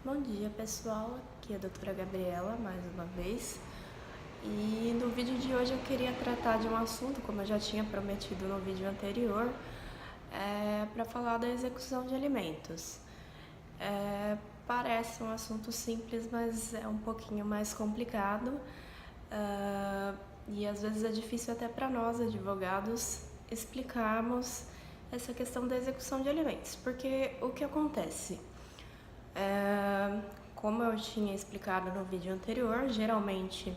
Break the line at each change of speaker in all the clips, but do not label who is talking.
Bom dia, pessoal. Aqui é a doutora Gabriela, mais uma vez. E no vídeo de hoje eu queria tratar de um assunto, como eu já tinha prometido no vídeo anterior, para falar da execução de alimentos. Parece um assunto simples, mas é um pouquinho mais complicado. E às vezes é difícil até para nós, advogados, explicarmos essa questão da execução de alimentos. Porque o que acontece? Como eu tinha explicado no vídeo anterior, geralmente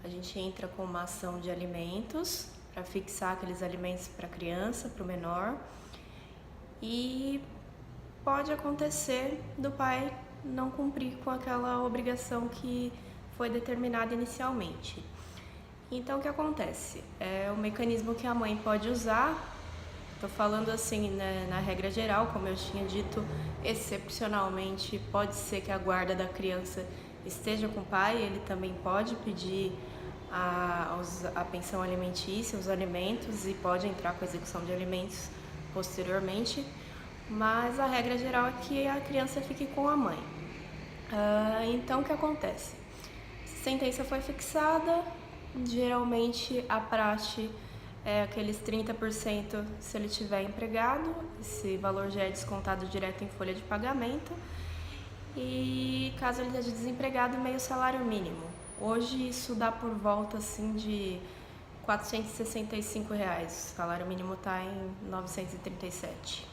a gente entra com uma ação de alimentos para fixar aqueles alimentos para a criança, para o menor, e pode acontecer do pai não cumprir com aquela obrigação que foi determinada inicialmente. Então, o que acontece? É o mecanismo que a mãe pode usar. Estou falando assim, né, na regra geral, como eu tinha dito, excepcionalmente pode ser que a guarda da criança esteja com o pai, ele também pode pedir a pensão alimentícia, os alimentos, e pode entrar com a execução de alimentos posteriormente, mas a regra geral é que a criança fique com a mãe. Então, o que acontece? A sentença foi fixada, geralmente a praxe é aqueles 30% se ele tiver empregado, esse valor já é descontado direto em folha de pagamento, e caso ele esteja desempregado, meio salário mínimo. Hoje isso dá por volta assim de R$ 465, o salário mínimo está em 937.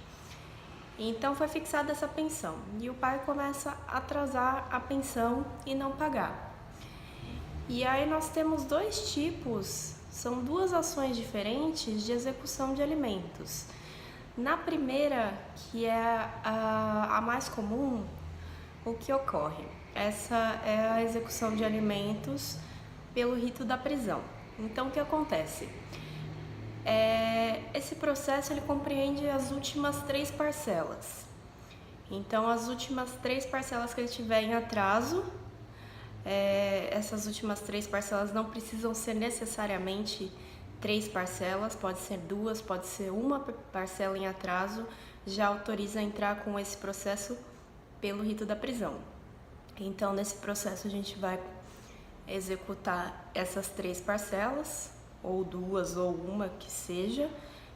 Então foi fixada essa pensão e o pai começa a atrasar a pensão e não pagar. E aí nós temos dois tipos, são duas ações diferentes de execução de alimentos. Na primeira, que é a mais comum, o que ocorre? Essa é a execução de alimentos pelo rito da prisão. Então, o que acontece? Esse processo ele compreende as últimas 3 parcelas. Então, as últimas 3 parcelas que ele tiver em atraso, essas últimas 3 parcelas não precisam ser necessariamente 3 parcelas, pode ser 2, pode ser uma parcela em atraso, já autoriza a entrar com esse processo pelo rito da prisão. Então, nesse processo, a gente vai executar essas 3 parcelas, ou 2 ou uma que seja,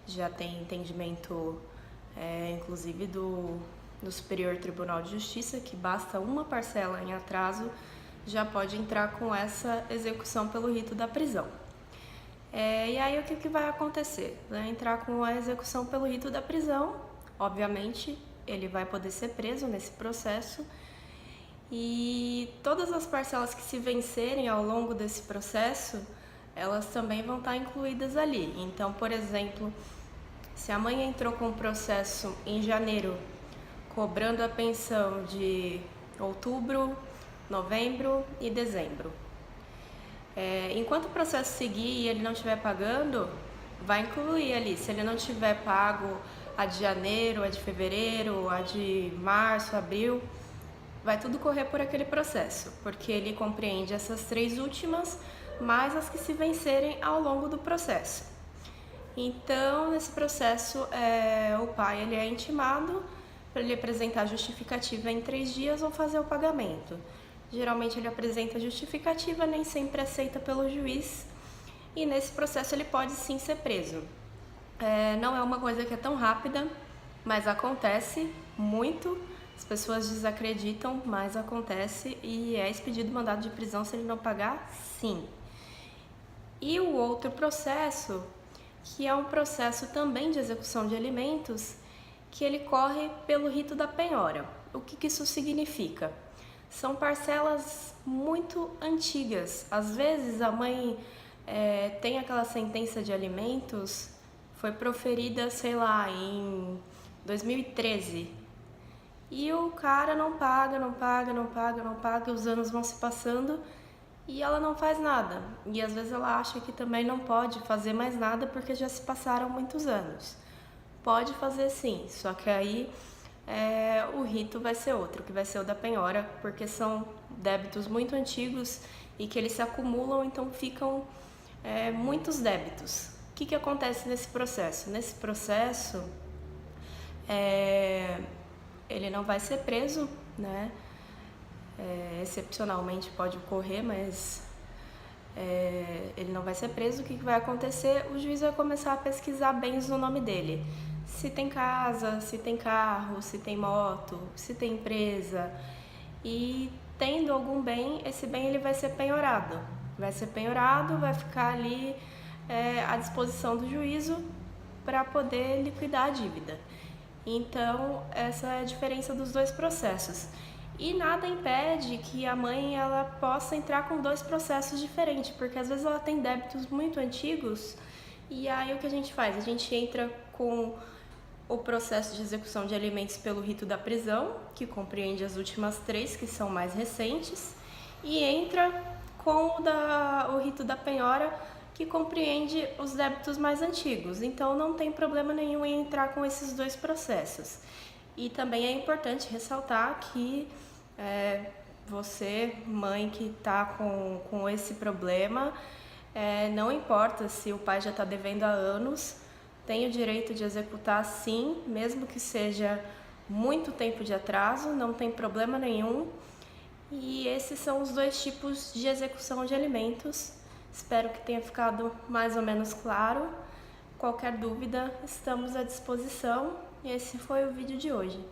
já tem entendimento, inclusive do Superior Tribunal de Justiça, que basta uma parcela em atraso, já pode entrar com essa execução pelo rito da prisão. E aí o que vai acontecer? Vai entrar com a execução pelo rito da prisão, obviamente ele vai poder ser preso nesse processo, e todas as parcelas que se vencerem ao longo desse processo, elas também vão estar incluídas ali. Então, por exemplo, se a mãe entrou com o processo em janeiro, cobrando a pensão de outubro, novembro e dezembro, enquanto o processo seguir e ele não estiver pagando, vai incluir ali. Se ele não tiver pago a de janeiro, a de fevereiro, a de março, abril, vai tudo correr por aquele processo, porque ele compreende essas 3 últimas, mais as que se vencerem ao longo do processo. Então, nesse processo, o pai ele é intimado para ele apresentar a justificativa em 3 dias ou fazer o pagamento. Geralmente ele apresenta a justificativa, nem sempre aceita pelo juiz, e nesse processo ele pode sim ser preso. Não é uma coisa que é tão rápida, mas acontece muito. As pessoas desacreditam, mas acontece, e é expedido mandado de prisão se ele não pagar, sim. E o outro processo, que é um processo também de execução de alimentos, que ele corre pelo rito da penhora. O que isso significa? São parcelas muito antigas. Às vezes a mãe tem aquela sentença de alimentos, foi proferida, sei lá, em 2013. E o cara não paga, os anos vão se passando e ela não faz nada. E às vezes ela acha que também não pode fazer mais nada porque já se passaram muitos anos. Pode fazer sim, só que aí o rito vai ser outro, que vai ser o da penhora, porque são débitos muito antigos e que eles se acumulam, então ficam muitos débitos. O que acontece nesse processo? Nesse processo, ele não vai ser preso, né? excepcionalmente pode ocorrer, mas ele não vai ser preso. O que vai acontecer? O juiz vai começar a pesquisar bens no nome dele. Se tem casa, se tem carro, se tem moto, se tem empresa. E tendo algum bem, esse bem ele vai ser penhorado. Vai ser penhorado, vai ficar ali à disposição do juízo para poder liquidar a dívida. Então, essa é a diferença dos dois processos. E nada impede que a mãe ela possa entrar com dois processos diferentes, porque às vezes ela tem débitos muito antigos e aí o que a gente faz? A gente entra com o processo de execução de alimentos pelo rito da prisão, que compreende as últimas 3, que são mais recentes, e entra com o rito da penhora, que compreende os débitos mais antigos. Então, não tem problema nenhum em entrar com esses dois processos. E também é importante ressaltar que você, mãe que está com esse problema, não importa se o pai já está devendo há anos, tem o direito de executar sim, mesmo que seja muito tempo de atraso, não tem problema nenhum. E esses são os dois tipos de execução de alimentos. Espero que tenha ficado mais ou menos claro. Qualquer dúvida, estamos à disposição. E esse foi o vídeo de hoje.